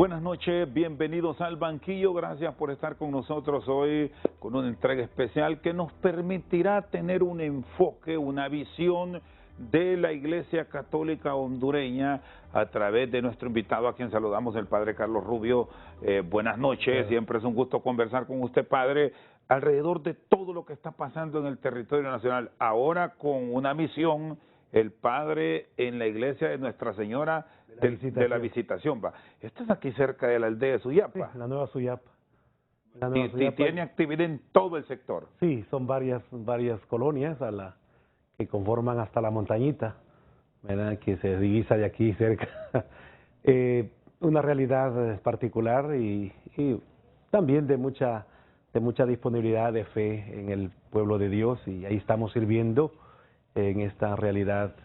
Buenas noches, bienvenidos al banquillo, gracias por estar con nosotros hoy con una entrega especial que nos permitirá tener un enfoque, una visión de la Iglesia Católica hondureña a través de nuestro invitado a quien saludamos, el Padre Carlos Rubio. Buenas noches, siempre es un gusto conversar con usted, Padre, alrededor de todo lo que está pasando en el territorio nacional, ahora con una misión, el Padre en la iglesia de Nuestra Señora de la Visitación. Esta es aquí cerca de la aldea de Suyapa. Sí, la Nueva Suyapa. Y tiene actividad en todo el sector. Sí, son varias colonias que conforman hasta la montañita, ¿verdad? Que se divisa de aquí cerca. Una realidad particular y también de mucha disponibilidad de fe en el pueblo de Dios, y ahí estamos sirviendo en esta realidad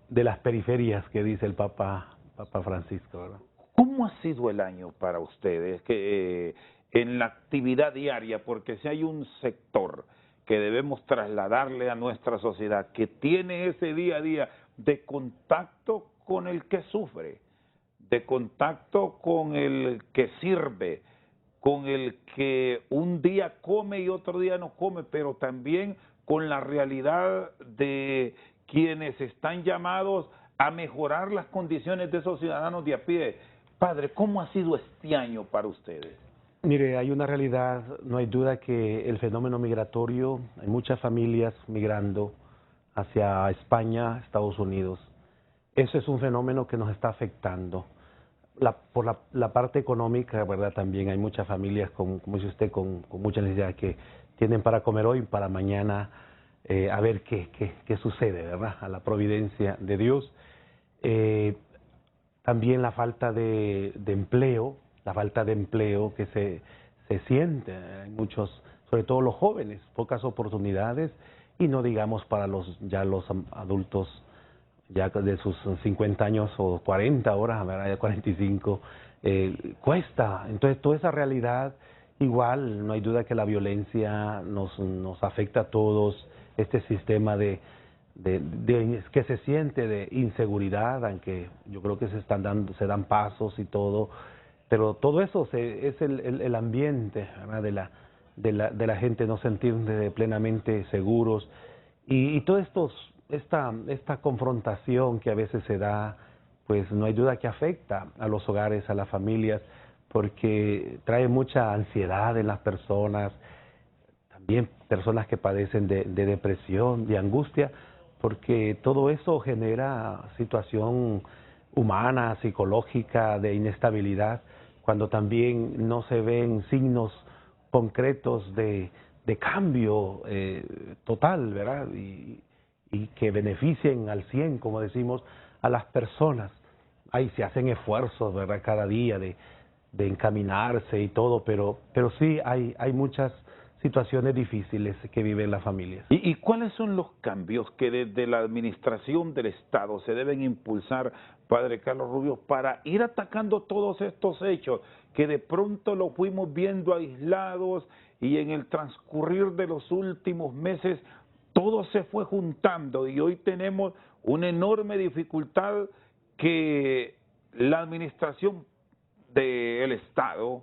de las periferias que dice el Papa Francisco, ¿verdad? ¿Cómo ha sido el año para ustedes en la actividad diaria? Porque si hay un sector que debemos trasladarle a nuestra sociedad, que tiene ese día a día de contacto con el que sufre, de contacto con el que sirve, con el que un día come y otro día no come, pero también con la realidad de quienes están llamados a mejorar las condiciones de esos ciudadanos de a pie. Padre, ¿cómo ha sido este año para ustedes? Mire, hay una realidad, no hay duda que el fenómeno migratorio, hay muchas familias migrando hacia España, Estados Unidos. Eso es un fenómeno que nos está afectando. Por la parte económica, ¿verdad? También hay muchas familias, como dice usted, con mucha necesidad, que tienen para comer hoy, para mañana, a ver qué sucede, ¿verdad? A la providencia de Dios. También la falta de empleo, que se siente. Hay muchos, sobre todo los jóvenes, pocas oportunidades, y no digamos para los adultos ya de sus 50 años o 40 ahora, ¿verdad? Ya 45, cuesta. Entonces toda esa realidad, igual no hay duda que la violencia nos afecta a todos, este sistema que se siente de inseguridad, aunque yo creo que se dan pasos y todo, pero todo eso es el ambiente, ¿verdad? de la gente no sentirse plenamente seguros, y todo esta confrontación que a veces se da, pues no hay duda que afecta a los hogares, a las familias, porque trae mucha ansiedad en las personas, también personas que padecen de depresión, de angustia, porque todo eso genera situación humana, psicológica, de inestabilidad, cuando también no se ven signos concretos de cambio total, ¿verdad? Y que beneficien al 100, como decimos, a las personas. Ahí se hacen esfuerzos, ¿verdad? Cada día de encaminarse y todo, pero sí hay muchas situaciones difíciles que viven las familias. ¿Y cuáles son los cambios que desde la administración del Estado se deben impulsar, Padre Carlos Rubio, para ir atacando todos estos hechos que de pronto los fuimos viendo aislados y en el transcurrir de los últimos meses todo se fue juntando y hoy tenemos una enorme dificultad que la administración del Estado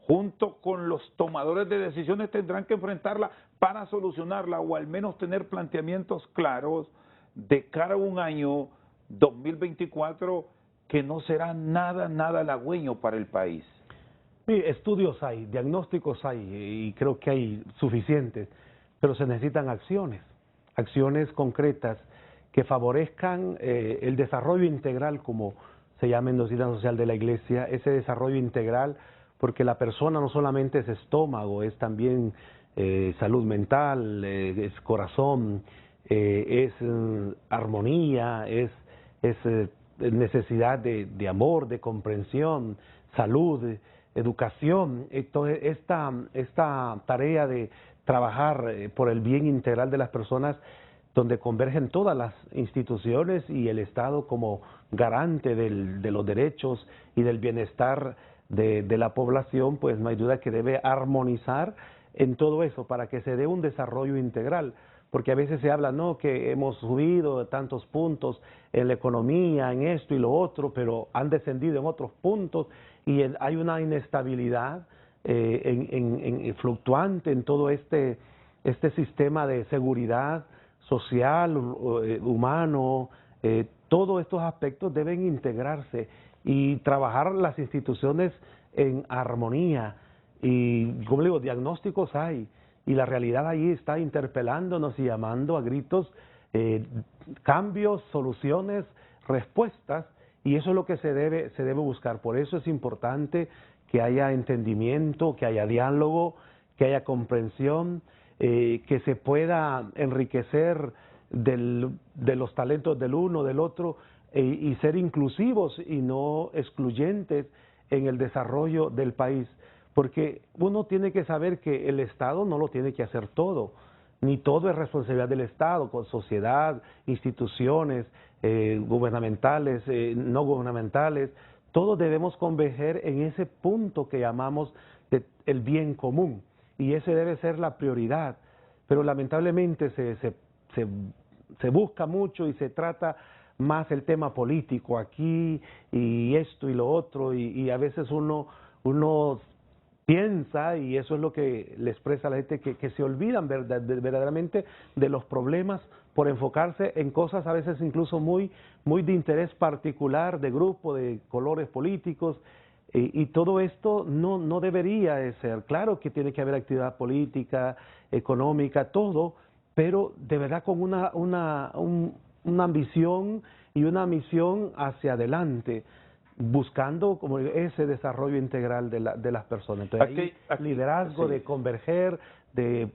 junto con los tomadores de decisiones tendrán que enfrentarla para solucionarla o al menos tener planteamientos claros de cara a un año 2024 que no será nada halagüeño para el país? Estudios hay, diagnósticos hay, y creo que hay suficientes, pero se necesitan acciones concretas que favorezcan el desarrollo integral, como se llama en doctrina social de la Iglesia, ese desarrollo integral, porque la persona no solamente es estómago, es también salud mental, es corazón, es armonía, es necesidad de amor, de comprensión, salud, educación. Entonces, esta tarea de trabajar por el bien integral de las personas, donde convergen todas las instituciones y el Estado como garante de los derechos y del bienestar de la población, pues no hay duda que debe armonizar en todo eso para que se dé un desarrollo integral, porque a veces se habla, no, que hemos subido tantos puntos en la economía, en esto y lo otro, pero han descendido en otros puntos y hay una inestabilidad fluctuante en todo este sistema de seguridad social, humano. Todos estos aspectos deben integrarse y trabajar las instituciones en armonía. Y, como le digo, diagnósticos hay, y la realidad ahí está interpelándonos y llamando a gritos cambios, soluciones, respuestas, y eso es lo que se debe buscar. Por eso es importante que haya entendimiento, que haya diálogo, que haya comprensión, que se pueda enriquecer de los talentos del uno, del otro, y ser inclusivos y no excluyentes en el desarrollo del país. Porque uno tiene que saber que el Estado no lo tiene que hacer todo, ni todo es responsabilidad del Estado, con sociedad, instituciones gubernamentales, no gubernamentales. Todos debemos converger en ese punto que llamamos el bien común, y ese debe ser la prioridad. Pero lamentablemente se busca mucho y se trata más el tema político aquí y esto y lo otro, y a veces uno piensa, y eso es lo que le expresa a la gente, que se olvidan verdaderamente de los problemas por enfocarse en cosas a veces incluso muy de interés particular, de grupo, de colores políticos, y todo esto no debería de ser. Claro que tiene que haber actividad política, económica, todo, pero de verdad con una ambición y una misión hacia adelante, buscando como ese desarrollo integral de las personas. Entonces, aquí, liderazgo, sí, de converger, de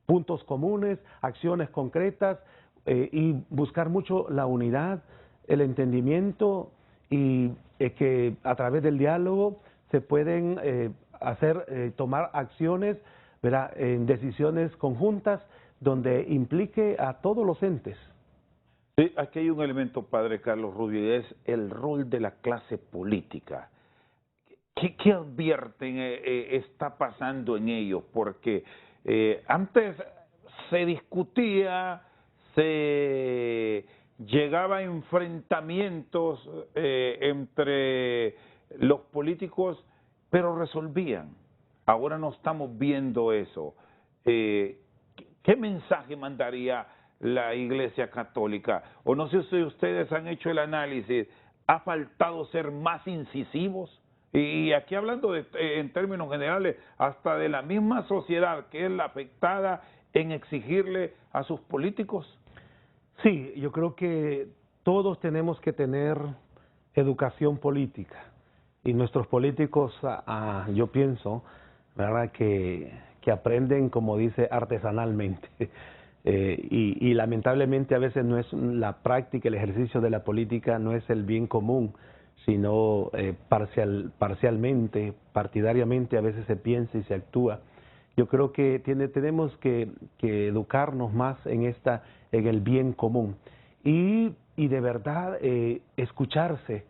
puntos comunes, acciones concretas, y buscar mucho la unidad, el entendimiento, y que a través del diálogo se pueden tomar acciones, ¿verdad?, en decisiones conjuntas donde implique a todos los entes. Sí, aquí hay un elemento, padre Carlos Rubio, y es el rol de la clase política. ¿Qué advierten está pasando en ellos? Porque antes se discutía, se llegaba a enfrentamientos entre los políticos, pero resolvían. Ahora no estamos viendo eso. ¿Qué mensaje mandaría la Iglesia Católica? O no sé si ustedes han hecho el análisis, ¿ha faltado ser más incisivos? Y aquí hablando en términos generales, hasta de la misma sociedad que es la afectada en exigirle a sus políticos. Sí, yo creo que todos tenemos que tener educación política, y nuestros políticos, yo pienso, ¿verdad?, que aprenden, como dice, artesanalmente. Y lamentablemente a veces no es la práctica, el ejercicio de la política no es el bien común, sino parcialmente, partidariamente a veces se piensa y se actúa. Yo creo que tenemos que educarnos más en el bien común y de verdad escucharse,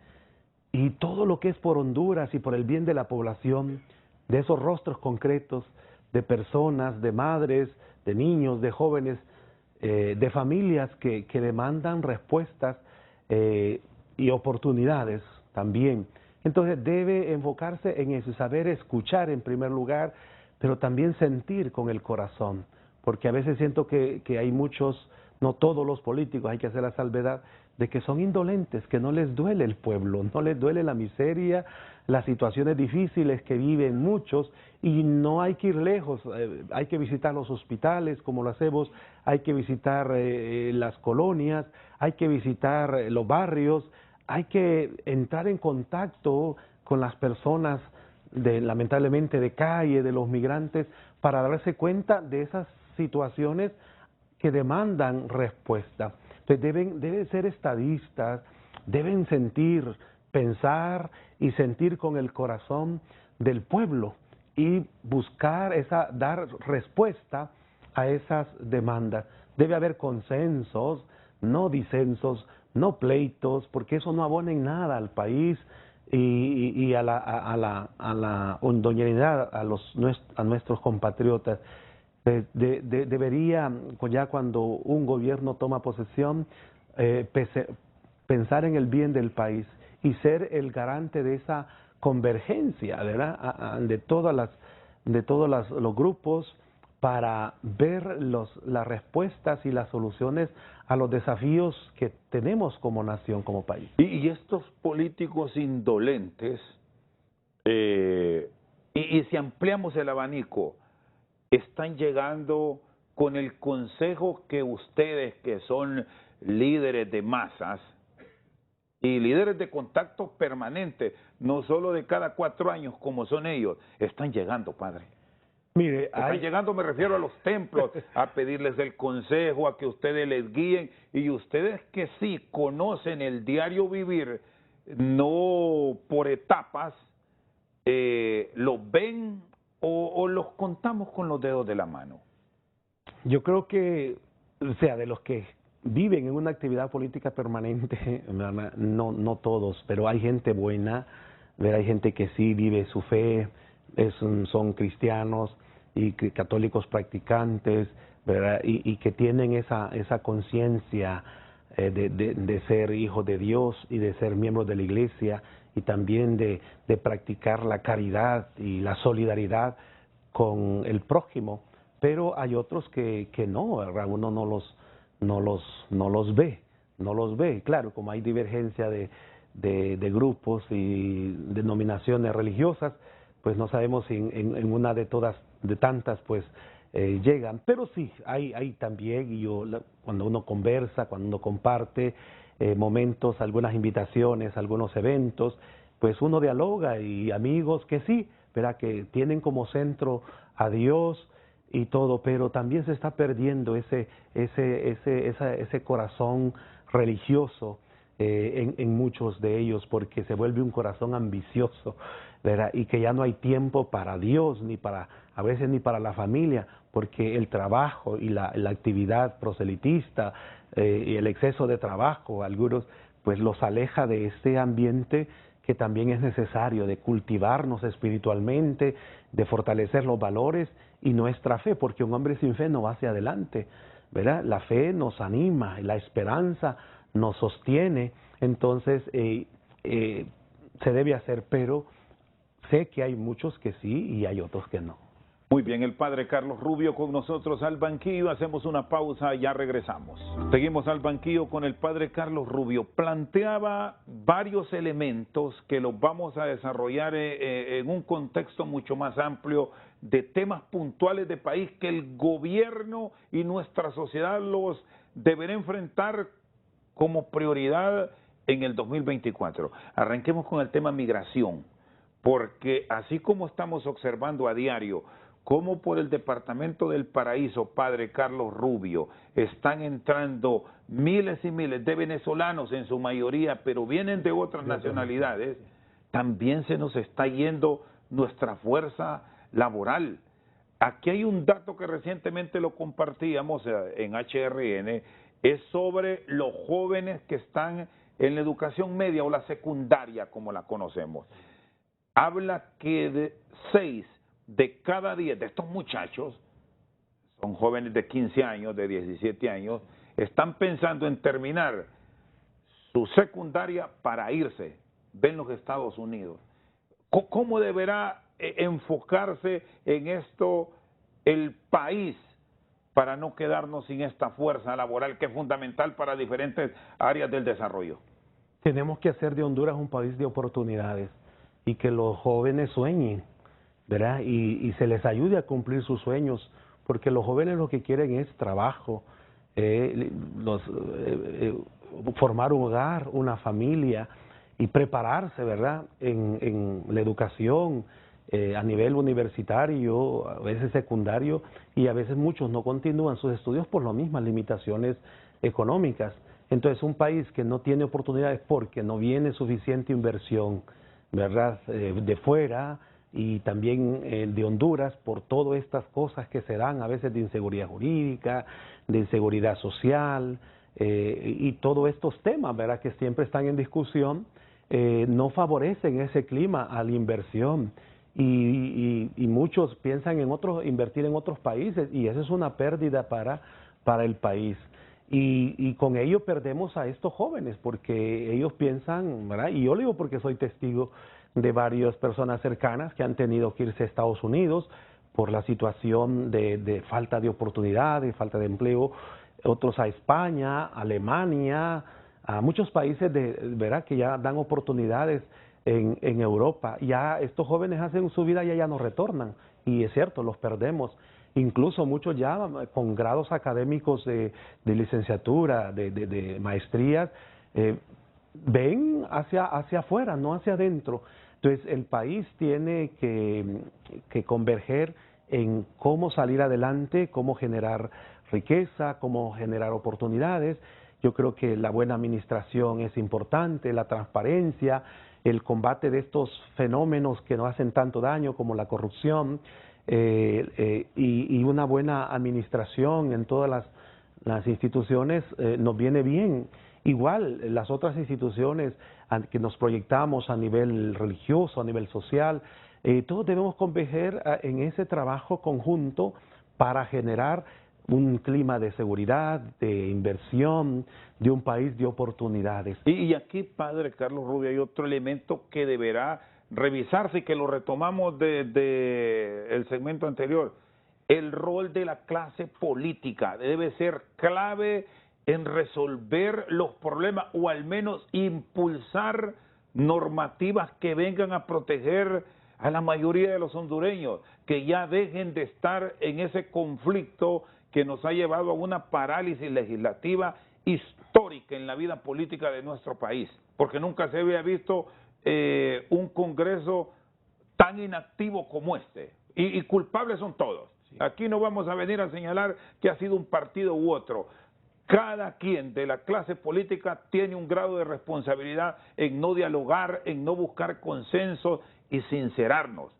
y todo lo que es por Honduras y por el bien de la población, de esos rostros concretos, de personas, de madres, de niños, de jóvenes, de familias que demandan respuestas y oportunidades también. Entonces debe enfocarse en eso, saber escuchar en primer lugar, pero también sentir con el corazón, porque a veces siento que hay muchos, no todos los políticos, hay que hacer la salvedad, de que son indolentes, que no les duele el pueblo, no les duele la miseria, las situaciones difíciles que viven muchos, y no hay que ir lejos, hay que visitar los hospitales como lo hacemos, hay que visitar las colonias, hay que visitar los barrios, hay que entrar en contacto con las personas lamentablemente de calle, de los migrantes, para darse cuenta de esas situaciones que demandan respuesta. Entonces deben ser estadistas, deben sentir, pensar y sentir con el corazón del pueblo y buscar dar respuesta a esas demandas. Debe haber consensos, no disensos, no pleitos, porque eso no abona en nada al país y a la hondureñidad, a nuestros compatriotas. Debería, ya cuando un gobierno toma posesión, pensar en el bien del país y ser el garante de esa convergencia, ¿verdad? De todos los grupos para ver las respuestas y las soluciones a los desafíos que tenemos como nación, como país. Y estos políticos indolentes, y si ampliamos el abanico, están llegando con el consejo que ustedes, que son líderes de masas y líderes de contacto permanente, no solo de cada 4 años como son ellos, están llegando, padre. Mire, están llegando, me refiero a los templos, a pedirles el consejo, a que ustedes les guíen, y ustedes que sí conocen el diario vivir, no por etapas, ¿los ven o los contamos con los dedos de la mano? Yo creo que, o sea, de los que viven en una actividad política permanente, no todos, pero hay gente buena, hay gente que sí vive su fe, son cristianos y católicos practicantes, ¿verdad? Y que tienen esa conciencia de ser hijos de Dios y de ser miembros de la iglesia, y también de practicar la caridad y la solidaridad con el prójimo. Pero hay otros que no, ¿verdad? Uno no los ve. Claro, como hay divergencia de grupos y denominaciones religiosas, pues no sabemos si en una de tantas, pues llegan. Pero sí, hay también, y cuando uno conversa, cuando uno comparte momentos, algunas invitaciones, algunos eventos, pues uno dialoga, y amigos que sí, ¿verdad? Que tienen como centro a Dios y todo, pero también se está perdiendo ese corazón religioso en muchos de ellos, porque se vuelve un corazón ambicioso, ¿verdad? Y que ya no hay tiempo para Dios, a veces ni para la familia, porque el trabajo y la actividad proselitista y el exceso de trabajo, algunos, pues los aleja de este ambiente que también es necesario, de cultivarnos espiritualmente, de fortalecer los valores y nuestra fe, porque un hombre sin fe no va hacia adelante, ¿verdad? La fe nos anima, la esperanza nos sostiene. Entonces se debe hacer, pero sé que hay muchos que sí y hay otros que no. Muy bien, el padre Carlos Rubio con nosotros al banquillo. Hacemos una pausa y ya regresamos. Seguimos al banquillo con el padre Carlos Rubio. Planteaba varios elementos que los vamos a desarrollar en un contexto mucho más amplio de temas puntuales de país que el gobierno y nuestra sociedad los deberá enfrentar como prioridad en el 2024. Arranquemos con el tema migración, porque así como estamos observando a diario cómo por el departamento del Paraíso, padre Carlos Rubio, están entrando miles y miles de venezolanos en su mayoría, pero vienen de otras nacionalidades, también se nos está yendo nuestra fuerza laboral. Aquí hay un dato que recientemente lo compartíamos en HRN, es sobre los jóvenes que están en la educación media o la secundaria, como la conocemos. Habla que de 6 de cada 10 de estos muchachos, son jóvenes de 15 años, de 17 años, están pensando en terminar su secundaria para irse, ven los Estados Unidos. ¿Cómo deberá enfocarse en esto el país para no quedarnos sin esta fuerza laboral que es fundamental para diferentes áreas del desarrollo? Tenemos que hacer de Honduras un país de oportunidades y que los jóvenes sueñen, ¿verdad? Y se les ayude a cumplir sus sueños, porque los jóvenes lo que quieren es trabajo, formar un hogar, una familia y prepararse, ¿verdad? En la educación a nivel universitario, a veces secundario, y a veces muchos no continúan sus estudios por las mismas limitaciones económicas. Entonces, un país que no tiene oportunidades porque no viene suficiente inversión, ¿verdad? De fuera, y también de Honduras, por todas estas cosas que se dan a veces de inseguridad jurídica, de inseguridad social, y todos estos temas, ¿verdad?, que siempre están en discusión, no favorecen ese clima a la inversión y muchos piensan en invertir en otros países, y eso es una pérdida para el país. Y con ello perdemos a estos jóvenes, porque ellos piensan, ¿verdad? Y yo lo digo porque soy testigo de varias personas cercanas que han tenido que irse a Estados Unidos por la situación de falta de oportunidades, falta de empleo, otros a España, Alemania, a muchos países ¿verdad? Que ya dan oportunidades en Europa. Ya estos jóvenes hacen su vida y ya no retornan, y es cierto, los perdemos. Incluso muchos ya con grados académicos de licenciatura, de maestrías, ven hacia afuera, no hacia adentro. Entonces el país tiene que converger en cómo salir adelante, cómo generar riqueza, cómo generar oportunidades. Yo creo que la buena administración es importante, la transparencia, el combate de estos fenómenos que nos hacen tanto daño como la corrupción, y una buena administración en todas las instituciones nos viene bien. Igual las otras instituciones que nos proyectamos a nivel religioso, a nivel social, todos debemos converger en ese trabajo conjunto para generar un clima de seguridad, de inversión, de un país de oportunidades. Y aquí, padre Carlos Rubio, hay otro elemento que deberá revisarse y que lo retomamos de el segmento anterior. El rol de la clase política debe ser clave en resolver los problemas, o al menos impulsar normativas que vengan a proteger a la mayoría de los hondureños, que ya dejen de estar en ese conflicto que nos ha llevado a una parálisis legislativa histórica en la vida política de nuestro país, porque nunca se había visto un Congreso tan inactivo como este, y culpables son todos. Sí. Aquí no vamos a venir a señalar que ha sido un partido u otro. Cada quien de la clase política tiene un grado de responsabilidad en no dialogar, en no buscar consensos y sincerarnos.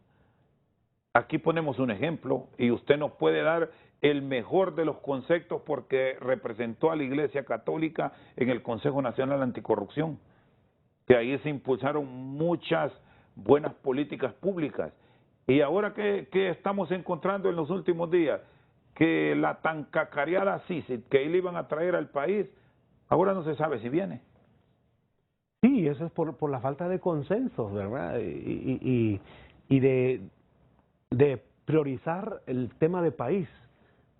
Aquí ponemos un ejemplo y usted nos puede dar el mejor de los conceptos porque representó a la Iglesia Católica en el Consejo Nacional Anticorrupción, que ahí se impulsaron muchas buenas políticas públicas. Y ahora que estamos encontrando en los últimos días, que la tan cacareada CICIG que le iban a traer al país, ahora no se sabe si viene. Sí, eso es por la falta de consensos, ¿verdad? Y de priorizar el tema de país,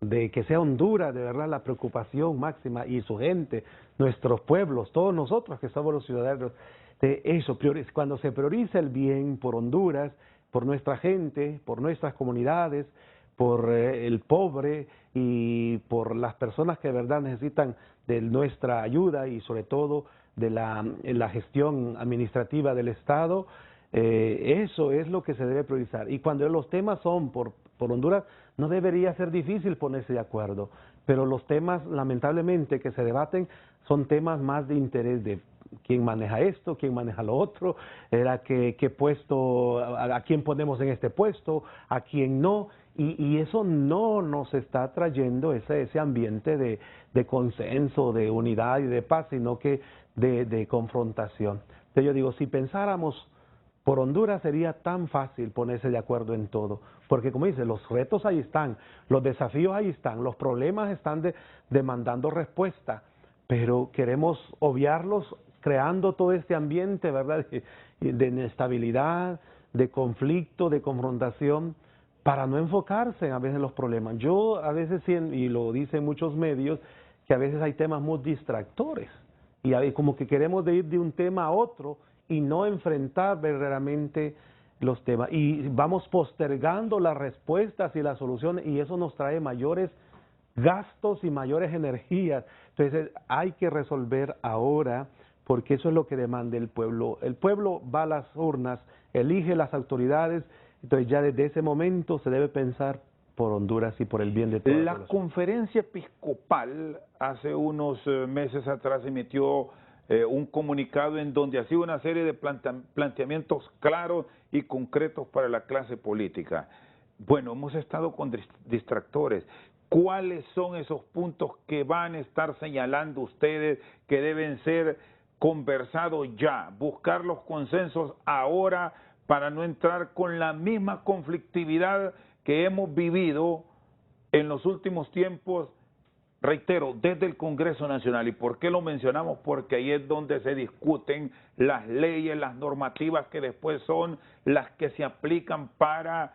de que sea Honduras, de verdad, la preocupación máxima, y su gente, nuestros pueblos, todos nosotros que somos los ciudadanos, de eso, cuando se prioriza el bien por Honduras, por nuestra gente, por nuestras comunidades, por el pobre y por las personas que de verdad necesitan de nuestra ayuda, y sobre todo de la gestión administrativa del Estado, eso es lo que se debe priorizar. Y cuando los temas son por Honduras, no debería ser difícil ponerse de acuerdo, pero los temas lamentablemente que se debaten son temas más de interés de quién maneja esto, quién maneja lo otro, qué puesto, a quién ponemos en este puesto, a quién no, y eso no nos está trayendo ese ambiente de consenso, de unidad y de paz, sino que de confrontación. Entonces yo digo, si pensáramos por Honduras sería tan fácil ponerse de acuerdo en todo, porque como dice, los retos ahí están, los desafíos ahí están, los problemas están demandando respuesta, pero queremos obviarlos creando todo este ambiente, ¿verdad?, de inestabilidad, de conflicto, de confrontación, para no enfocarse a veces en los problemas. Yo a veces, y lo dicen muchos medios, que a veces hay temas muy distractores, y como que queremos ir de un tema a otro, y no enfrentar verdaderamente los temas. Y vamos postergando las respuestas y las soluciones, y eso nos trae mayores gastos y mayores energías. Entonces hay que resolver ahora, porque eso es lo que demanda el pueblo. El pueblo va a las urnas, elige las autoridades, entonces ya desde ese momento se debe pensar por Honduras y por el bien de todos. La conferencia episcopal hace unos meses atrás emitió un comunicado en donde hacía una serie de planteamientos claros y concretos para la clase política. Bueno, hemos estado con distractores. ¿Cuáles son esos puntos que van a estar señalando ustedes que deben ser conversados ya? Buscar los consensos ahora para no entrar con la misma conflictividad que hemos vivido en los últimos tiempos, reitero, desde el Congreso Nacional. ¿Y por qué lo mencionamos? Porque ahí es donde se discuten las leyes, las normativas que después son las que se aplican para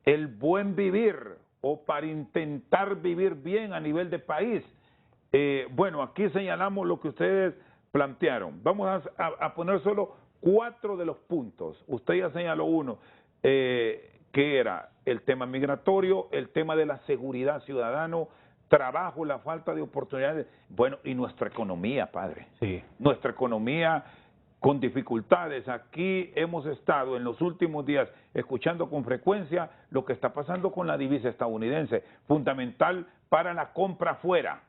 el buen vivir o para intentar vivir bien a nivel de país. Bueno, aquí señalamos lo que ustedes plantearon. Vamos a poner solo 4 de los puntos. Usted ya señaló uno, que era el tema migratorio, el tema de la seguridad ciudadano, trabajo, la falta de oportunidades, bueno, y nuestra economía, padre. Sí. Nuestra economía con dificultades. Aquí hemos estado en los últimos días escuchando con frecuencia lo que está pasando con la divisa estadounidense, fundamental para la compra afuera.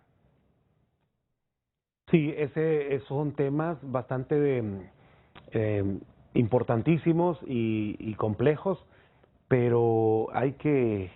Sí, esos son temas bastante importantísimos y complejos, pero hay que,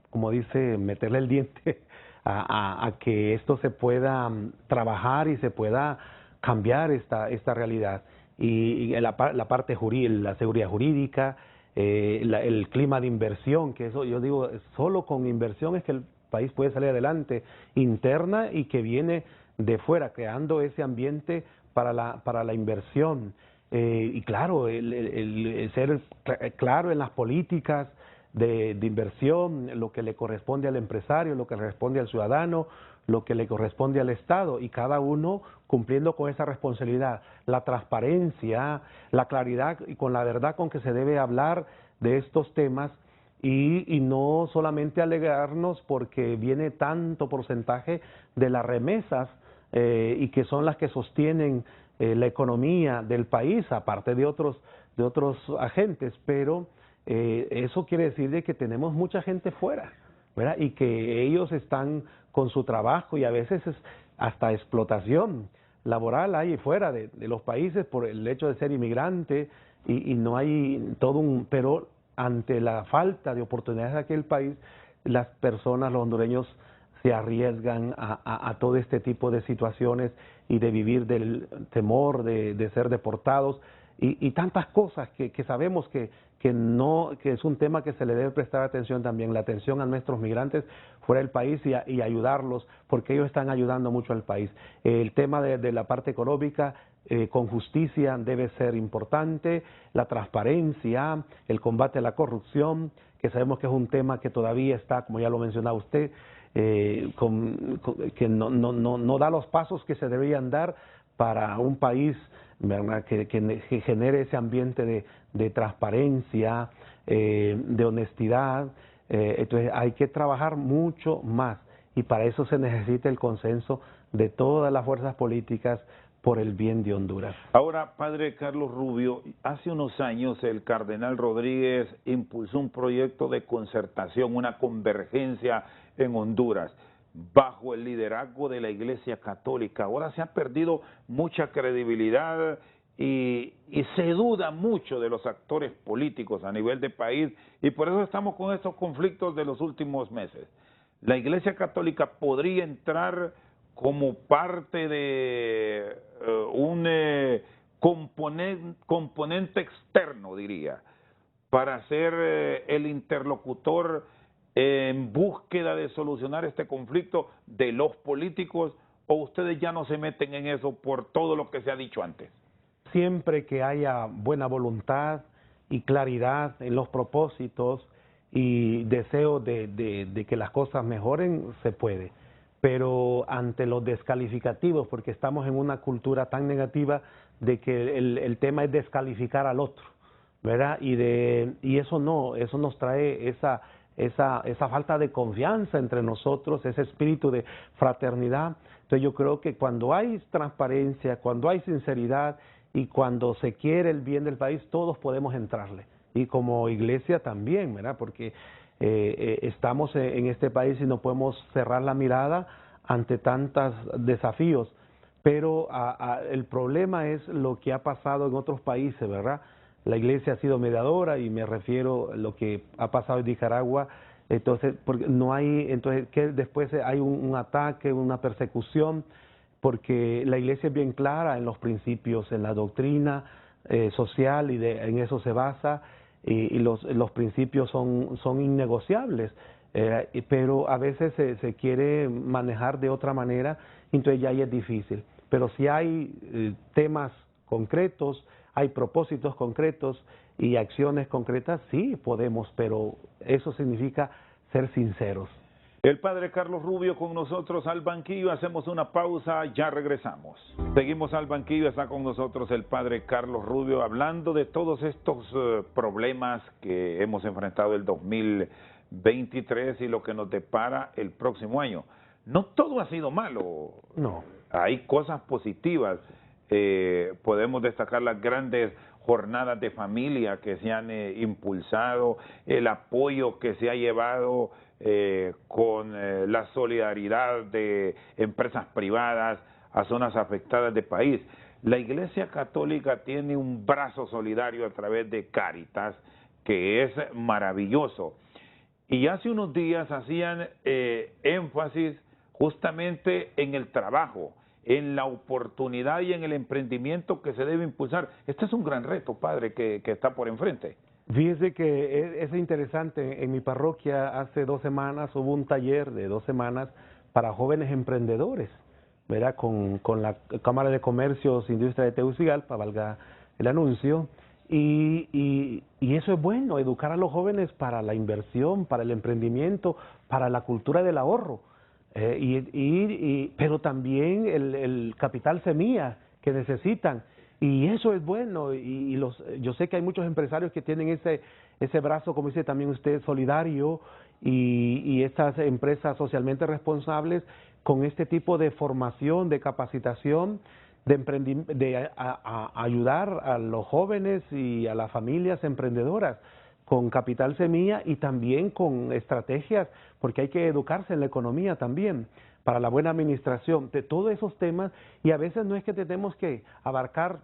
como dice, meterle el diente a que esto se pueda trabajar y se pueda cambiar esta realidad. Y la parte jurídica, la seguridad jurídica, el clima de inversión, que eso yo digo, solo con inversión es que el país puede salir adelante, interna y que viene de fuera, creando ese ambiente para la inversión. Y claro, el ser claro en las políticas de inversión, lo que le corresponde al empresario, lo que le corresponde al ciudadano, lo que le corresponde al Estado, y cada uno cumpliendo con esa responsabilidad. La transparencia, la claridad y con la verdad con que se debe hablar de estos temas, y no solamente alegarnos porque viene tanto porcentaje de las remesas y que son las que sostienen la economía del país, aparte de otros agentes, pero eso quiere decir de que tenemos mucha gente fuera, ¿verdad? Y que ellos están con su trabajo y a veces es hasta explotación laboral ahí fuera de los países por el hecho de ser inmigrante y no hay todo un... Pero ante la falta de oportunidades de aquel país, las personas, los hondureños, se arriesgan a todo este tipo de situaciones y de vivir del temor de ser deportados y tantas cosas que sabemos que es un tema que se le debe prestar atención también, la atención a nuestros migrantes fuera del país y ayudarlos, porque ellos están ayudando mucho al país. El tema de la parte económica, con justicia debe ser importante, la transparencia, el combate a la corrupción, que sabemos que es un tema que todavía está, como ya lo mencionaba usted, que no da los pasos que se deberían dar para un país, ¿verdad?, que genere ese ambiente de transparencia, de honestidad. Entonces hay que trabajar mucho más y para eso se necesita el consenso de todas las fuerzas políticas por el bien de Honduras. Ahora, padre Carlos Rubio, hace unos años el cardenal Rodríguez impulsó un proyecto de concertación, una convergencia en Honduras, bajo el liderazgo de la Iglesia Católica. Ahora se ha perdido mucha credibilidad y se duda mucho de los actores políticos a nivel de país, y por eso estamos con estos conflictos de los últimos meses. La Iglesia Católica podría entrar como parte de un componente externo, diría, para ser el interlocutor en búsqueda de solucionar este conflicto de los políticos, o ustedes ya no se meten en eso por todo lo que se ha dicho antes. Siempre que haya buena voluntad y claridad en los propósitos y deseo de que las cosas mejoren, se puede. Pero ante los descalificativos, porque estamos en una cultura tan negativa de que el tema es descalificar al otro, ¿verdad? Y eso nos trae esa falta de confianza entre nosotros, ese espíritu de fraternidad. Entonces yo creo que cuando hay transparencia, cuando hay sinceridad y cuando se quiere el bien del país, todos podemos entrarle. Y como iglesia también, ¿verdad? Porque estamos en este país y no podemos cerrar la mirada ante tantos desafíos, pero el problema es lo que ha pasado en otros países, ¿verdad? La iglesia ha sido mediadora y me refiero a lo que ha pasado en Nicaragua. Entonces, porque no hay, entonces que después hay un ataque, una persecución, porque la iglesia es bien clara en los principios, en la doctrina, social y en eso se basa, y los principios son innegociables, pero a veces se quiere manejar de otra manera, entonces ya ahí es difícil. Pero si hay temas concretos, hay propósitos concretos y acciones concretas, sí podemos, pero eso significa ser sinceros. El padre Carlos Rubio con nosotros al banquillo, hacemos una pausa, ya regresamos. Seguimos al banquillo, está con nosotros el padre Carlos Rubio hablando de todos estos problemas que hemos enfrentado el 2023 y lo que nos depara el próximo año. No todo ha sido malo, No. Hay cosas positivas, podemos destacar las grandes jornadas de familia que se han impulsado, el apoyo que se ha llevado con la solidaridad de empresas privadas a zonas afectadas del país. La Iglesia Católica tiene un brazo solidario a través de Cáritas, que es maravilloso. Y hace unos días hacían énfasis justamente en el trabajo, en la oportunidad y en el emprendimiento que se debe impulsar. Este es un gran reto, padre, que está por enfrente. Fíjese que es interesante, en mi parroquia hace 2 semanas hubo un taller de 2 semanas para jóvenes emprendedores, ¿verdad? Con la Cámara de Comercios e Industria de Tegucigalpa, valga el anuncio, y eso es bueno, educar a los jóvenes para la inversión, para el emprendimiento, para la cultura del ahorro, pero también el capital semilla que necesitan. Y eso es bueno, yo sé que hay muchos empresarios que tienen ese brazo, como dice también usted, solidario, y estas empresas socialmente responsables con este tipo de formación, de capacitación, de ayudar a los jóvenes y a las familias emprendedoras con capital semilla y también con estrategias, porque hay que educarse en la economía también, para la buena administración, de todos esos temas, y a veces no es que tenemos que abarcar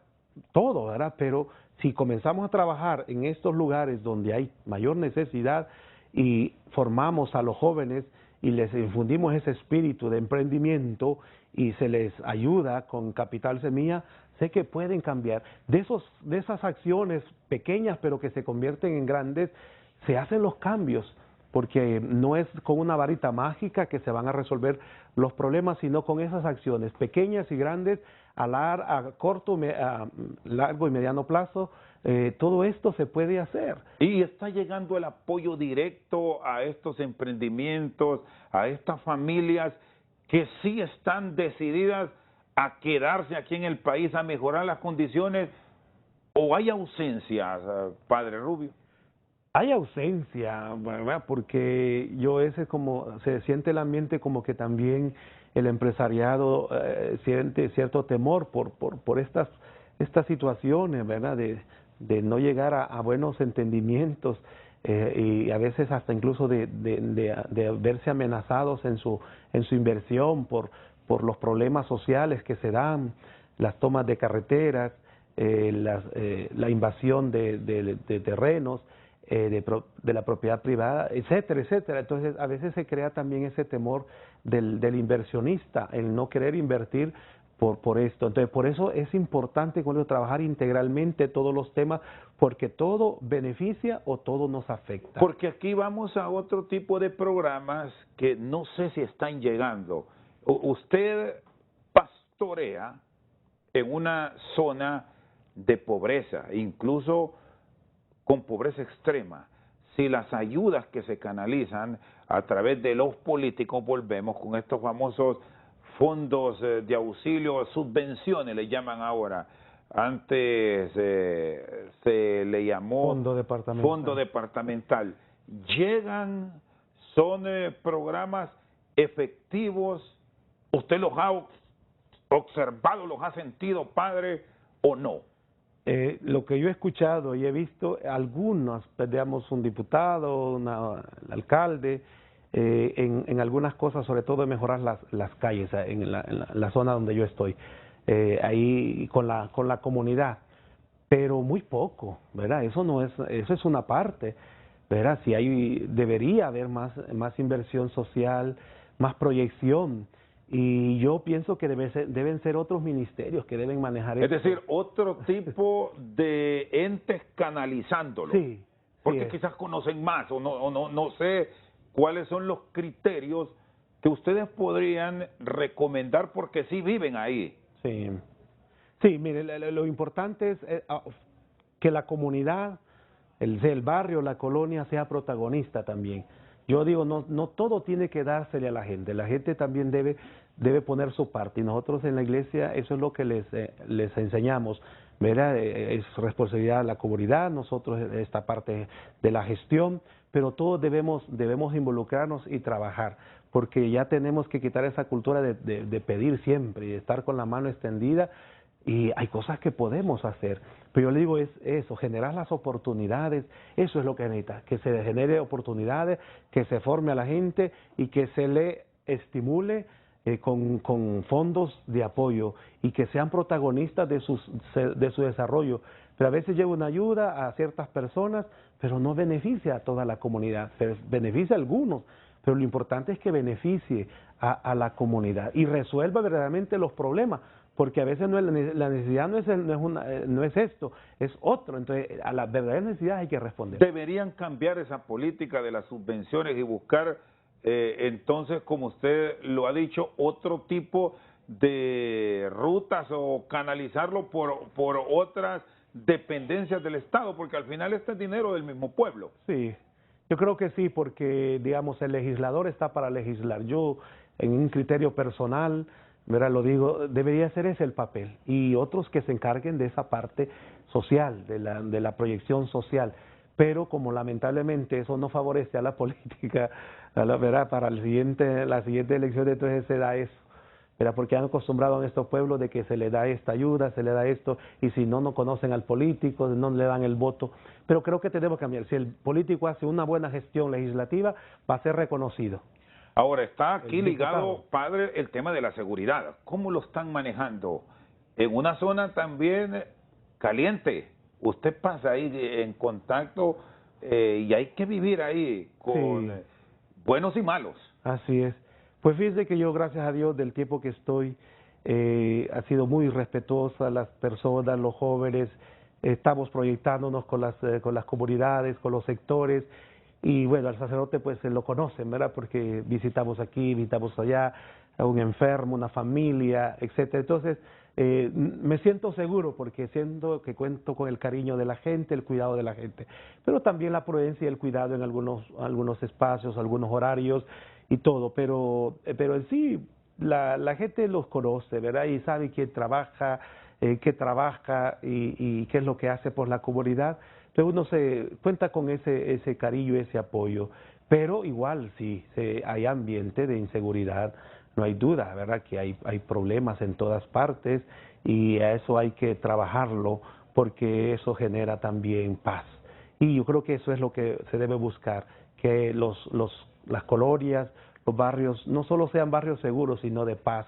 todo, ¿verdad? Pero si comenzamos a trabajar en estos lugares donde hay mayor necesidad y formamos a los jóvenes y les infundimos ese espíritu de emprendimiento y se les ayuda con capital semilla, sé que pueden cambiar. De esas acciones pequeñas pero que se convierten en grandes, se hacen los cambios, porque no es con una varita mágica que se van a resolver los problemas, sino con esas acciones pequeñas y grandes a corto, a largo y mediano plazo. Todo esto se puede hacer. Y está llegando el apoyo directo a estos emprendimientos, a estas familias que sí están decididas a quedarse aquí en el país, a mejorar las condiciones, ¿o hay ausencias, padre Rubio? Hay ausencia, ¿verdad? Porque se siente el ambiente como que también el empresariado siente cierto temor por estas situaciones, ¿verdad? De no llegar a buenos entendimientos y a veces hasta incluso de verse amenazados en su inversión por los problemas sociales que se dan, las tomas de carreteras, la invasión de terrenos, de la propiedad privada, etcétera, etcétera. Entonces, a veces se crea también ese temor del inversionista, el no querer invertir por esto. Entonces, por eso es importante trabajar integralmente todos los temas, porque todo beneficia o todo nos afecta. Porque aquí vamos a otro tipo de programas que no sé si están llegando. Usted pastorea en una zona de pobreza, incluso con pobreza extrema. Si las ayudas que se canalizan a través de los políticos, volvemos con estos famosos fondos de auxilio, subvenciones le llaman ahora, antes se le llamó fondo departamental, llegan, son programas efectivos, ¿usted los ha observado, los ha sentido, padre, o no? Lo que yo he escuchado y he visto, algunos, digamos, un diputado, el alcalde, en algunas cosas, sobre todo de mejorar las calles en la zona donde yo estoy, ahí con la comunidad, pero muy poco, ¿verdad? Eso es una parte, ¿verdad? Debería haber más inversión social, más proyección, Y yo pienso que deben ser otros ministerios que deben manejar Es esto. decir, otro tipo de entes canalizándolo. Sí, Porque sí, quizás conocen más no sé cuáles son los criterios que ustedes podrían recomendar porque sí viven ahí. sí. Sí, mire, lo importante es que la comunidad, el barrio, la colonia sea protagonista también. Yo digo, no todo tiene que dársele a la gente también debe poner su parte y nosotros en la iglesia eso es lo que les enseñamos, ¿verdad? Es responsabilidad de la comunidad, nosotros esta parte de la gestión, pero todos debemos involucrarnos y trabajar, porque ya tenemos que quitar esa cultura de pedir siempre y de estar con la mano extendida. Y hay cosas que podemos hacer, pero yo le digo es eso, generar las oportunidades, eso es lo que necesita, que se genere oportunidades, que se forme a la gente y que se le estimule con fondos de apoyo y que sean protagonistas de su desarrollo. Pero a veces lleva una ayuda a ciertas personas, pero no beneficia a toda la comunidad, beneficia a algunos, pero lo importante es que beneficie a la comunidad y resuelva verdaderamente los problemas. Porque a veces no es, la necesidad no es esto, es otro. Entonces, a las verdaderas necesidades hay que responder. Deberían cambiar esa política de las subvenciones y buscar, entonces, como usted lo ha dicho, otro tipo de rutas o canalizarlo por otras dependencias del Estado, porque al final este es dinero del mismo pueblo. Sí, yo creo que sí, porque, digamos, el legislador está para legislar. Yo, en un criterio personal, ¿verdad? Lo digo, debería ser ese el papel y otros que se encarguen de esa parte social, de la proyección social, pero como lamentablemente eso no favorece a la política, ¿verdad? Para la siguiente elección entonces se da eso, ¿verdad? Porque han acostumbrado a estos pueblos de que se le da esta ayuda, se le da esto, y si no conocen al político, no le dan el voto, pero creo que tenemos que cambiar. Si el político hace una buena gestión legislativa, va a ser reconocido. Ahora, está aquí ligado, padre, el tema de la seguridad. ¿Cómo lo están manejando? En una zona también caliente. Usted pasa ahí en contacto y hay que vivir ahí con buenos y malos. Así es. Pues fíjese que yo, gracias a Dios, del tiempo que estoy, ha sido muy respetuosa las personas, los jóvenes, estamos proyectándonos con las comunidades, con los sectores, y bueno, al sacerdote pues se lo conocen, ¿verdad? Porque visitamos aquí, visitamos allá, a un enfermo, una familia, etcétera. Entonces, me siento seguro porque siento que cuento con el cariño de la gente, el cuidado de la gente, pero también la prudencia y el cuidado en algunos espacios, algunos horarios y todo, pero en sí la gente los conoce, ¿verdad? Y sabe quién trabaja, qué trabaja y qué es lo que hace por la comunidad. Entonces uno se cuenta con ese cariño, ese apoyo, pero igual sí, hay ambiente de inseguridad, no hay duda, ¿verdad? Que hay problemas en todas partes y a eso hay que trabajarlo porque eso genera también paz. Y yo creo que eso es lo que se debe buscar, que las colonias, los barrios, no solo sean barrios seguros, sino de paz,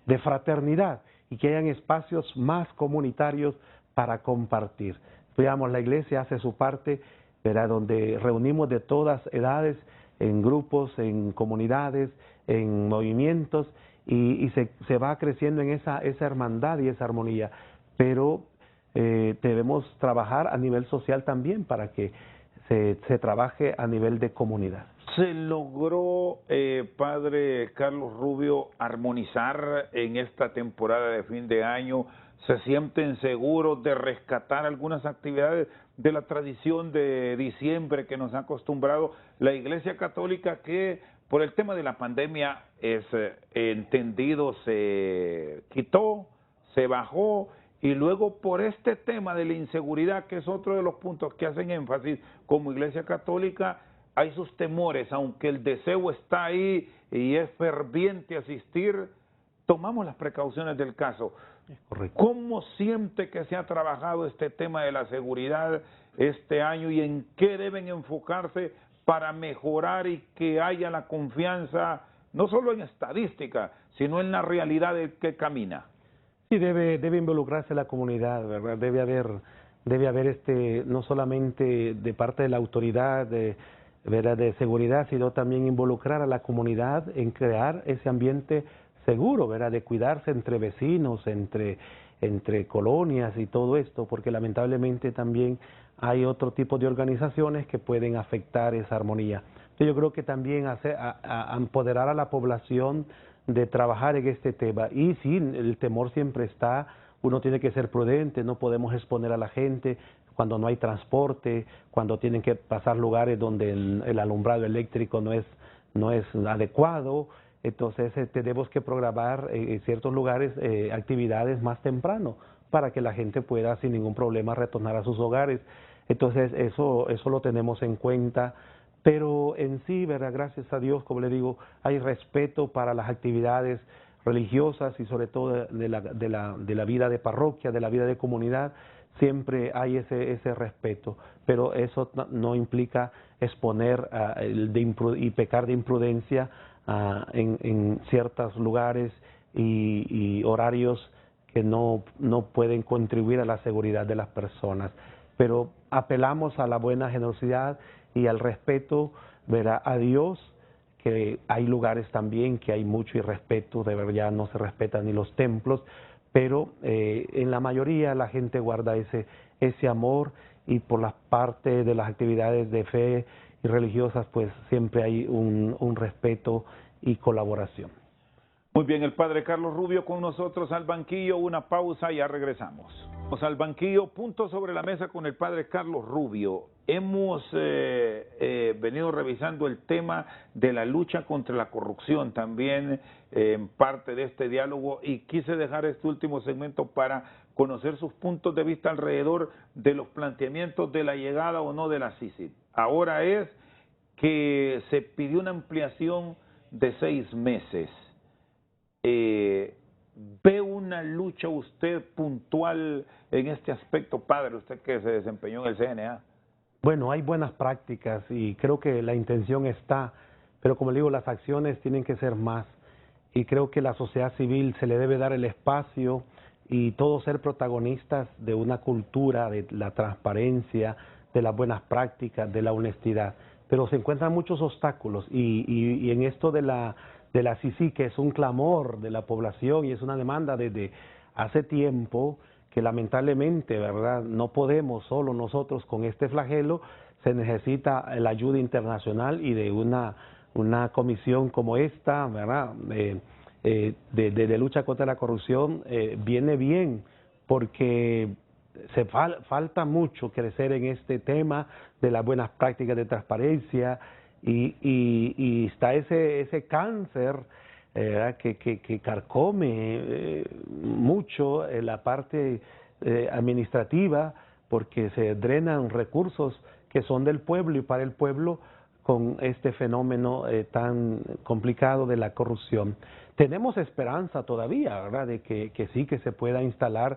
de fraternidad y que hayan espacios más comunitarios para compartir. Digamos, la iglesia hace su parte, ¿verdad? Donde reunimos de todas edades, en grupos, en comunidades, en movimientos, y se va creciendo en esa hermandad y esa armonía. Pero debemos trabajar a nivel social también para que se trabaje a nivel de comunidad. ¿Se logró, padre Carlos Rubio, armonizar en esta temporada de fin de año? ¿Se sienten seguros de rescatar algunas actividades de la tradición de diciembre que nos ha acostumbrado la Iglesia Católica, que por el tema de la pandemia es entendido, se quitó, se bajó, y luego por este tema de la inseguridad, que es otro de los puntos que hacen énfasis como Iglesia Católica, hay sus temores, aunque el deseo está ahí y es ferviente asistir, tomamos las precauciones del caso. Correcto. ¿Cómo siente que se ha trabajado este tema de la seguridad este año y en qué deben enfocarse para mejorar y que haya la confianza, no solo en estadística, sino en la realidad de que camina? Sí, debe involucrarse la comunidad, ¿verdad? Debe haber no solamente de parte de la autoridad, ¿verdad? De seguridad, sino también involucrar a la comunidad en crear ese ambiente seguro, ¿verdad? De cuidarse entre vecinos, entre colonias y todo esto, porque lamentablemente también hay otro tipo de organizaciones que pueden afectar esa armonía. Yo creo que también empoderar a la población de trabajar en este tema. Y sí, el temor siempre está, uno tiene que ser prudente, no podemos exponer a la gente cuando no hay transporte, cuando tienen que pasar lugares donde el alumbrado eléctrico no es adecuado. Entonces tenemos que programar en ciertos lugares actividades más temprano para que la gente pueda sin ningún problema retornar a sus hogares. Entonces eso lo tenemos en cuenta, pero en sí, ¿verdad? Gracias a Dios, como le digo, hay respeto para las actividades religiosas y sobre todo de la vida de parroquia, de la vida de comunidad. Siempre hay ese respeto, pero eso no implica exponer y pecar de imprudencia en ciertos lugares y horarios que no pueden contribuir a la seguridad de las personas. Pero apelamos a la buena generosidad y al respeto, verá, a Dios, que hay lugares también que hay mucho irrespeto, de verdad no se respetan ni los templos, pero en la mayoría la gente guarda ese amor, y por la parte de las actividades de fe y religiosas, pues siempre hay un respeto y colaboración. Muy bien, el padre Carlos Rubio con nosotros al banquillo, una pausa y ya regresamos. Vamos al banquillo, punto sobre la mesa con el padre Carlos Rubio. Hemos venido revisando el tema de la lucha contra la corrupción también en parte de este diálogo, y quise dejar este último segmento para conocer sus puntos de vista alrededor de los planteamientos de la llegada o no de la CICIG. Ahora es que se pidió una ampliación de 6 meses. ¿Ve una lucha usted puntual en este aspecto, padre, usted que se desempeñó en el CNA? Bueno, hay buenas prácticas y creo que la intención está, pero como le digo, las acciones tienen que ser más, y creo que la sociedad civil se le debe dar el espacio y todos ser protagonistas de una cultura de la transparencia, de las buenas prácticas, de la honestidad, pero se encuentran muchos obstáculos y en esto de la CICIG, que es un clamor de la población y es una demanda desde hace tiempo, que lamentablemente, ¿verdad?, no podemos solo nosotros con este flagelo, se necesita la ayuda internacional y de una comisión como esta, ¿verdad?, de lucha contra la corrupción, viene bien, porque falta mucho crecer en este tema de las buenas prácticas de transparencia, y está ese cáncer que carcome mucho la parte administrativa, porque se drenan recursos que son del pueblo y para el pueblo con este fenómeno tan complicado de la corrupción. Tenemos esperanza todavía, ¿verdad?, de que sí, que se pueda instalar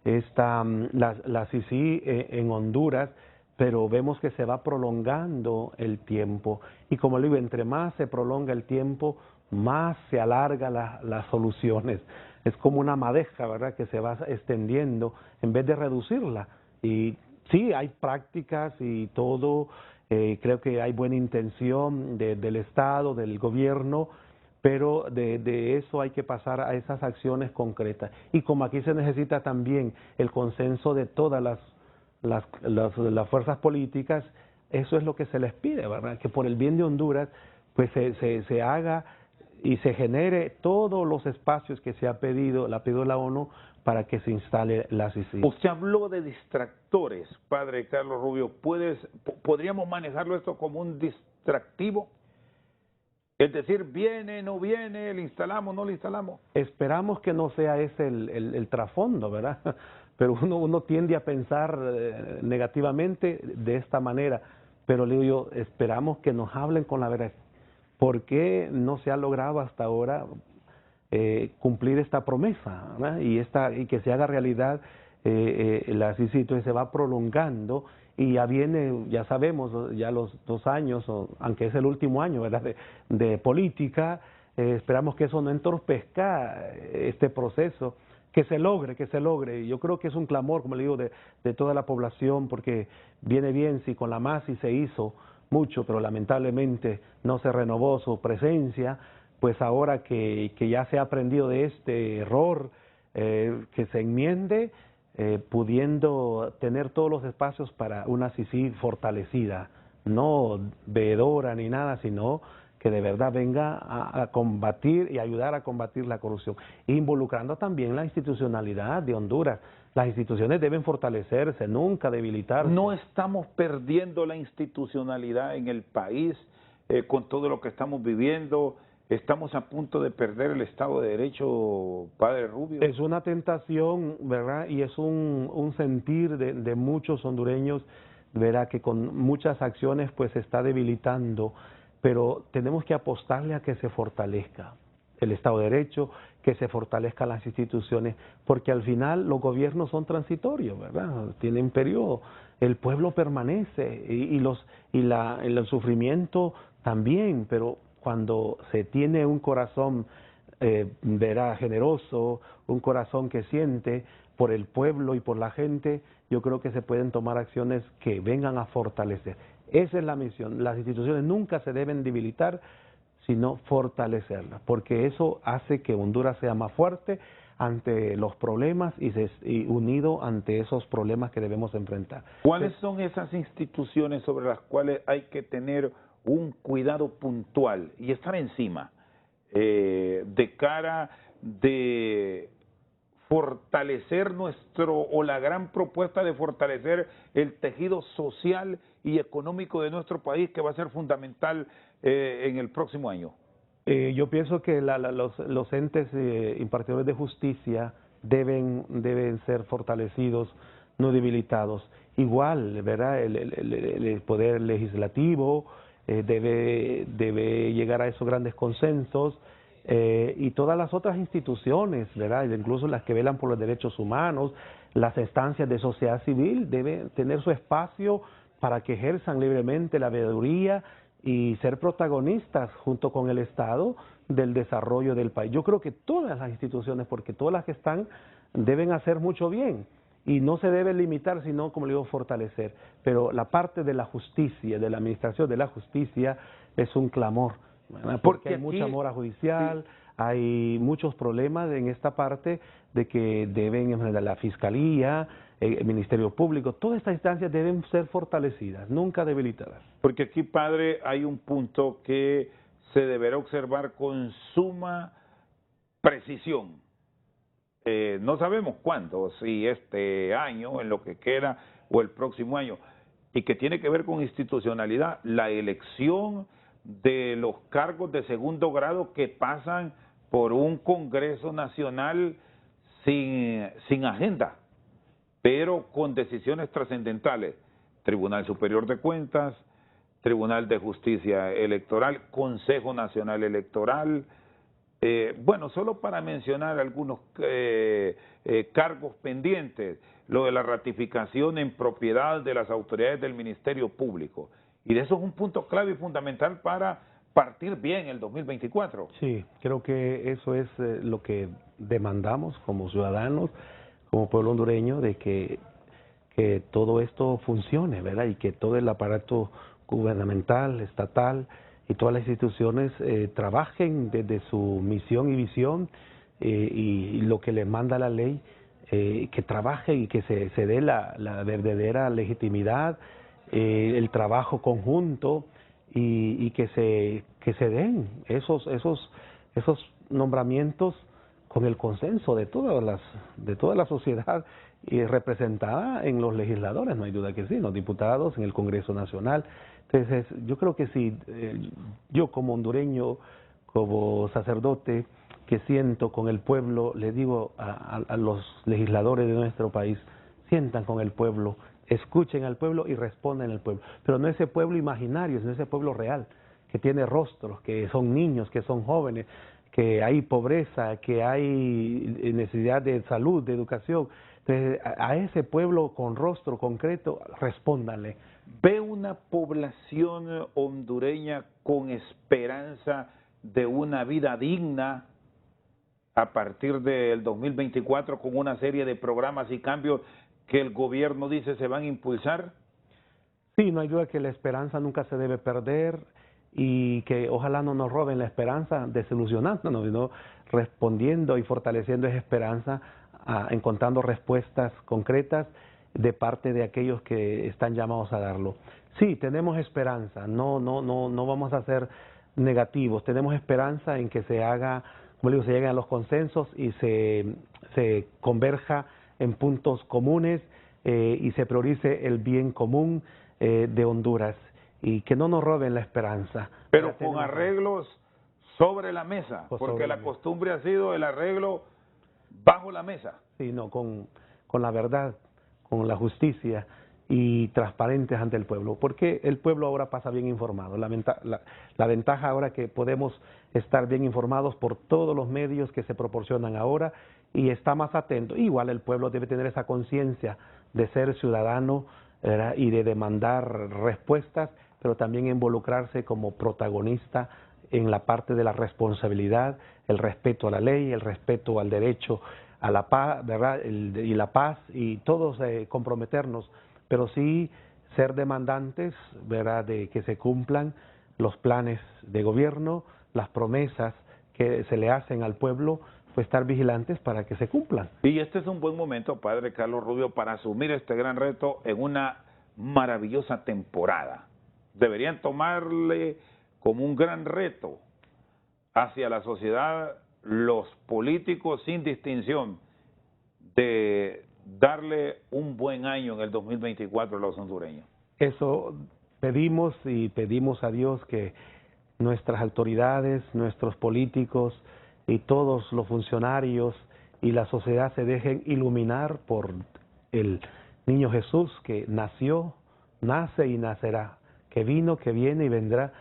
la CICIG en Honduras, pero vemos que se va prolongando el tiempo, y como le digo, entre más se prolonga el tiempo, más se alarga las soluciones. Es como una madeja, ¿verdad?, que se va extendiendo en vez de reducirla. Y sí, hay prácticas y todo, creo que hay buena intención del Estado, del gobierno, pero de eso hay que pasar a esas acciones concretas. Y como aquí se necesita también el consenso de todas las fuerzas políticas, eso es lo que se les pide, ¿verdad?, que por el bien de Honduras pues se haga y se genere todos los espacios que la ha pedido la ONU para que se instale la CICIG. Usted habló de distractores, padre Carlos Rubio. ¿Podríamos manejarlo esto como un distractivo? Es decir, viene, no viene, le instalamos, no le instalamos. Esperamos que no sea ese el trasfondo, ¿verdad? Pero uno tiende a pensar negativamente de esta manera. Pero le digo, esperamos que nos hablen con la verdad. ¿Por qué no se ha logrado hasta ahora cumplir esta promesa, ¿verdad? Y que se haga realidad la CICIG? Entonces se va prolongando y ya viene, ya sabemos, ya los 2 años, aunque es el último año, ¿verdad?, de política. Esperamos que eso no entorpezca este proceso, que se logre. Yo creo que es un clamor, como le digo, de toda la población, porque viene bien si con la MASI se hizo mucho, pero lamentablemente no se renovó su presencia, pues ahora que ya se ha aprendido de este error, que se enmiende, pudiendo tener todos los espacios para una CICIG fortalecida, no veedora ni nada, sino que de verdad venga a combatir y ayudar a combatir la corrupción, involucrando también la institucionalidad de Honduras. Las instituciones deben fortalecerse, nunca debilitarse. No estamos perdiendo la institucionalidad en el país con todo lo que estamos viviendo. Estamos a punto de perder el Estado de Derecho, padre Rubio. Es una tentación, ¿verdad? Y es un sentir de muchos hondureños, ¿verdad? Que con muchas acciones pues se está debilitando, pero tenemos que apostarle a que se fortalezca el Estado de Derecho, que se fortalezcan las instituciones, porque al final los gobiernos son transitorios, ¿verdad? Tienen periodo, el pueblo permanece el sufrimiento también, pero cuando se tiene un corazón verá, generoso, un corazón que siente por el pueblo y por la gente, yo creo que se pueden tomar acciones que vengan a fortalecer. Esa es la misión. Las instituciones nunca se deben debilitar, sino fortalecerlas, porque eso hace que Honduras sea más fuerte ante los problemas y unido ante esos problemas que debemos enfrentar. ¿Cuáles son esas instituciones sobre las cuales hay que tener un cuidado puntual y estar encima de cara de fortalecer la gran propuesta de fortalecer el tejido social y económico de nuestro país, que va a ser fundamental en el próximo año? Yo pienso que los entes impartidores de justicia deben ser fortalecidos, no debilitados. Igual, ¿verdad? El poder legislativo debe llegar a esos grandes consensos, y todas las otras instituciones, ¿verdad? Incluso las que velan por los derechos humanos, las instancias de sociedad civil deben tener su espacio para que ejerzan libremente la veeduría y ser protagonistas junto con el Estado del desarrollo del país. Yo creo que todas las instituciones, porque todas las que están, deben hacer mucho bien y no se debe limitar, sino, como le digo, fortalecer. Pero la parte de la justicia, de la administración de la justicia, es un clamor, ¿verdad? Porque hay mucha mora judicial, sí. Hay muchos problemas en esta parte de que deben, la Fiscalía, el Ministerio Público, todas estas instancias deben ser fortalecidas, nunca debilitadas. Porque aquí, padre, hay un punto que se deberá observar con suma precisión. No sabemos cuándo, si este año, en lo que queda, o el próximo año, y que tiene que ver con institucionalidad, la elección de los cargos de segundo grado que pasan por un Congreso Nacional sin agenda, pero con decisiones trascendentales. Tribunal Superior de Cuentas, Tribunal de Justicia Electoral, Consejo Nacional Electoral. Bueno, solo para mencionar algunos cargos pendientes, lo de la ratificación en propiedad de las autoridades del Ministerio Público. Y de eso es un punto clave y fundamental para partir bien el 2024. Sí, creo que eso es lo que demandamos como ciudadanos, como pueblo hondureño, de que todo esto funcione, ¿verdad? Y que todo el aparato gubernamental, estatal y todas las instituciones trabajen desde su misión y visión y lo que les manda la ley, que trabaje y que se dé la verdadera legitimidad, el trabajo conjunto y que se den esos nombramientos con el consenso de toda la sociedad y representada en los legisladores, no hay duda que sí, en los diputados, en el Congreso Nacional. Entonces, yo creo que sí, yo como hondureño, como sacerdote, que siento con el pueblo, le digo a los legisladores de nuestro país, sientan con el pueblo, escuchen al pueblo y respondan al pueblo. Pero no ese pueblo imaginario, sino ese pueblo real, que tiene rostros, que son niños, que son jóvenes, que hay pobreza, que hay necesidad de salud, de educación. Entonces, a ese pueblo con rostro concreto, respóndanle. ¿Ve una población hondureña con esperanza de una vida digna a partir del 2024 con una serie de programas y cambios que el gobierno dice se van a impulsar? Sí, no hay duda que la esperanza nunca se debe perder. y que ojalá no nos roben la esperanza desilusionándonos, sino respondiendo y fortaleciendo esa esperanza, encontrando respuestas concretas de parte de aquellos que están llamados a darlo. Sí, tenemos esperanza, no vamos a ser negativos, tenemos esperanza en que se haga, como digo, se lleguen a los consensos y se converja en puntos comunes y se priorice el bien común de Honduras y que no nos roben la esperanza. Pero con arreglos sobre la mesa, porque la costumbre ha sido el arreglo bajo la mesa. Sí, no, con la verdad, con la justicia y transparentes ante el pueblo, porque el pueblo ahora pasa bien informado. La ventaja ahora es que podemos estar bien informados por todos los medios que se proporcionan ahora y está más atento. Igual el pueblo debe tener esa conciencia de ser ciudadano, ¿verdad?, y de demandar respuestas, pero también involucrarse como protagonista en la parte de la responsabilidad, el respeto a la ley, el respeto al derecho a la paz, ¿verdad?, y la paz, y todos comprometernos, pero sí ser demandantes, ¿verdad?, de que se cumplan los planes de gobierno, las promesas que se le hacen al pueblo, pues estar vigilantes para que se cumplan. Y este es un buen momento, padre Carlos Rubio, para asumir este gran reto en una maravillosa temporada. Deberían tomarle como un gran reto hacia la sociedad los políticos sin distinción de darle un buen año en el 2024 a los hondureños. Eso pedimos y pedimos a Dios que nuestras autoridades, nuestros políticos y todos los funcionarios y la sociedad se dejen iluminar por el niño Jesús que nació, nace y nacerá, que vino, que viene y vendrá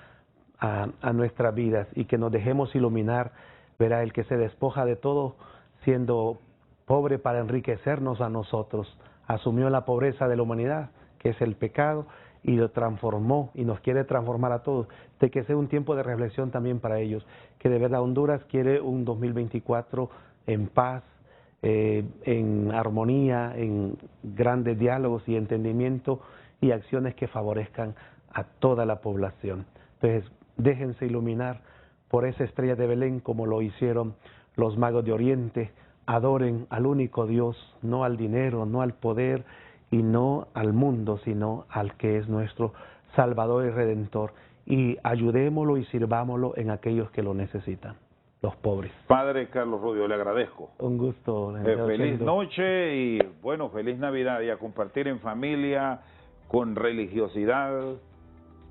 a nuestras vidas, y que nos dejemos iluminar, verá, el que se despoja de todo siendo pobre para enriquecernos a nosotros, asumió la pobreza de la humanidad, que es el pecado, y lo transformó y nos quiere transformar a todos, de que sea un tiempo de reflexión también para ellos, que de verdad Honduras quiere un 2024 en paz, en armonía, en grandes diálogos y entendimiento y acciones que favorezcan a toda la población. Entonces, déjense iluminar por esa estrella de Belén como lo hicieron los magos de Oriente, adoren al único Dios, no al dinero, no al poder y no al mundo, sino al que es nuestro Salvador y Redentor, y ayudémoslo y sirvámoslo en aquellos que lo necesitan, los pobres. Padre Carlos Rubio, le agradezco. Un gusto. Feliz noche y bueno, feliz Navidad, y a compartir en familia, con religiosidad,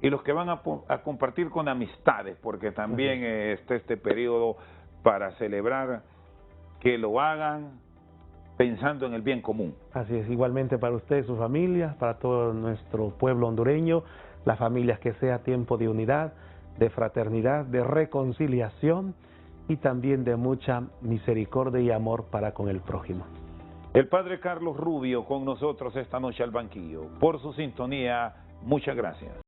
y los que van a compartir con amistades, porque también está este periodo para celebrar, que lo hagan pensando en el bien común. Así es, igualmente para usted, su familia, para todo nuestro pueblo hondureño, las familias, que sea tiempo de unidad, de fraternidad, de reconciliación y también de mucha misericordia y amor para con el prójimo. El padre Carlos Rubio con nosotros esta noche al banquillo. Por su sintonía, muchas gracias.